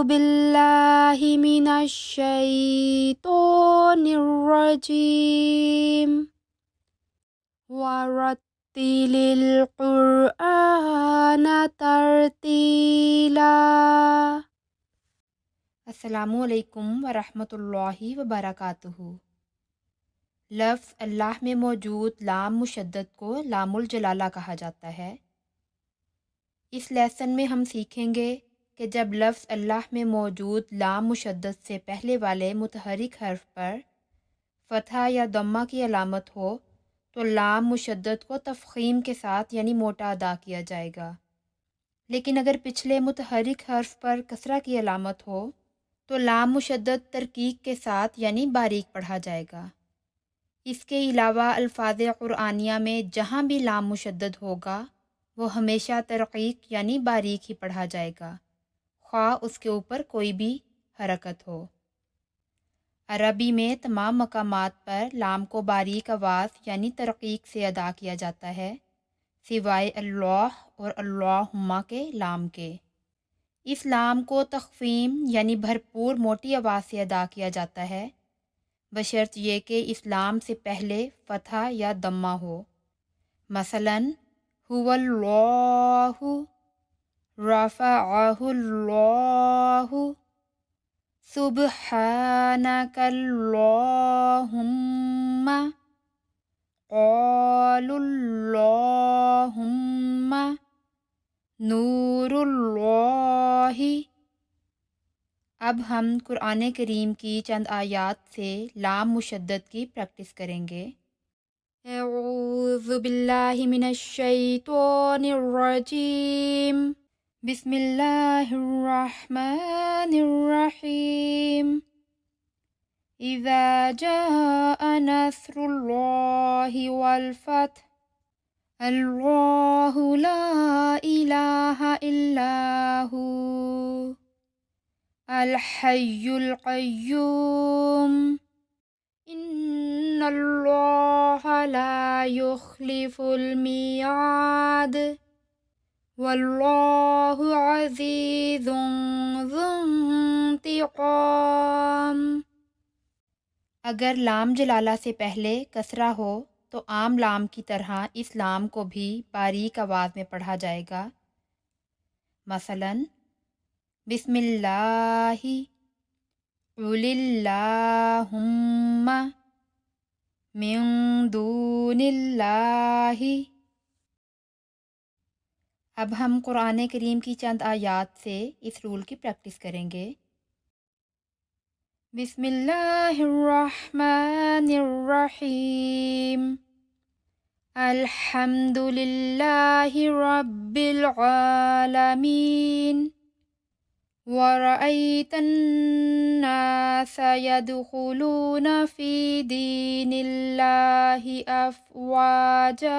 باللہ من الشیطان الرجیم ورتل القرآن ترتیلا۔ السلام علیکم ورحمۃ اللہ وبرکاتہ۔ لفظ اللہ میں موجود لام مشدد کو لام الجلالہ کہا جاتا ہے۔ اس لیسن میں ہم سیکھیں گے کہ جب لفظ اللہ میں موجود لام مشدد سے پہلے والے متحرک حرف پر فتحہ یا ضمہ کی علامت ہو تو لام مشدد کو تفخیم کے ساتھ یعنی موٹا ادا کیا جائے گا، لیکن اگر پچھلے متحرک حرف پر کسرہ کی علامت ہو تو لام مشدد ترقیق کے ساتھ یعنی باریک پڑھا جائے گا۔ اس کے علاوہ الفاظ قرآنیہ میں جہاں بھی لام مشدد ہوگا وہ ہمیشہ ترقیق یعنی باریک ہی پڑھا جائے گا، خواہ اس کے اوپر کوئی بھی حرکت ہو۔ عربی میں تمام مقامات پر لام کو باریک آواز یعنی ترقیق سے ادا کیا جاتا ہے، سوائے اللہ اور اللہم کے لام کے۔ اس لام کو تخفیم یعنی بھرپور موٹی آواز سے ادا کیا جاتا ہے، بشرط یہ کہ اس لام سے پہلے فتحہ یا ضمہ ہو۔ مثلاً هو اللہ، رفعہ اللہ، سبحانک اللہم، قالوا اللہم، نور اللہ۔ اب ہم قرآن کریم کی چند آیات سے لام مشدد کی پریکٹس کریں گے۔ اعوذ باللہ من الشیطان الرجیم، بسم اللہ الرحمن الرحیم۔ اذا جاء نصر اللہ والفتح، اللہ لا الہ الا ہو، الحی القیوم، ان اللہ لا یخلف المیعاد، واللہ عزیز ذو انتقام۔ اگر لام جلالہ سے پہلے کسرہ ہو تو عام لام کی طرح اس لام کو بھی باریک آواز میں پڑھا جائے گا۔ مثلاً بسم اللہ، قل اللہم، من دون اللہ۔ اب ہم قرآن کریم کی چند آیات سے اس رول کی پریکٹس کریں گے۔ بسم اللہ الرحمن الرحیم، الحمد للہ رب العالمین، وَرَأَيْتَ النَّاسَ يَدْخُلُونَ فِي دِينِ اللَّهِ أَفْوَاجًا،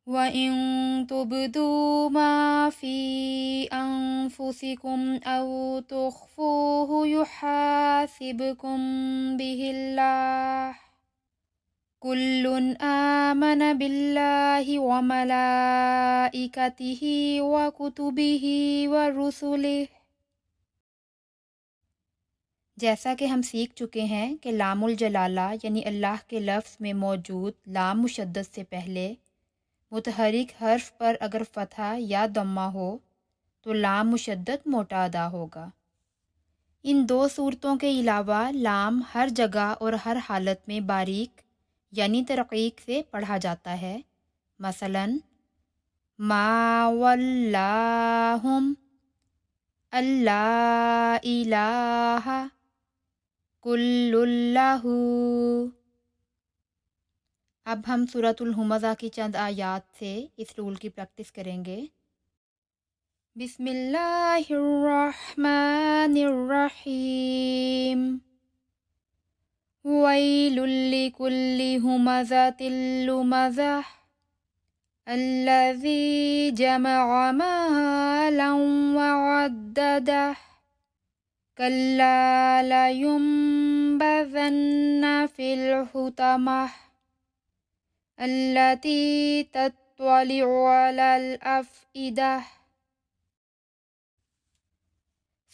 وَإِن تُبْدُوا مَا فِي أَنفُسِكُمْ أَوْ تُخْفُوهُ يُحَاسِبْكُم بِهِ اللَّهُ، كُلٌّ آمَنَ بِاللَّهِ وَمَلَائِكَتِهِ وَكُتُبِهِ وَرُسُلِهِ۔ جیسا کہ ہم سیکھ چکے ہیں کہ لام الجلالہ یعنی اللہ کے لفظ میں موجود لام مشدد سے پہلے متحرک حرف پر اگر فتحہ یا ضمہ ہو تو لام مشدد موٹا ادا ہوگا۔ ان دو صورتوں کے علاوہ لام ہر جگہ اور ہر حالت میں باریک یعنی ترقیق سے پڑھا جاتا ہے۔ مثلاً ما ولاہم، اللہ الہ، کل لہ۔ اب ہم سورۃ الہمزہ کی چند آیات سے اس رول کی پریکٹس کریں گے۔ بسم اللہ الرحمن الرحیم، ویل لکل ہمزۃ لمزہ، الذی جمع مالا وعددہ، کلا لینبذن فی الحطمہ، التی تطلع علی الافئدہ۔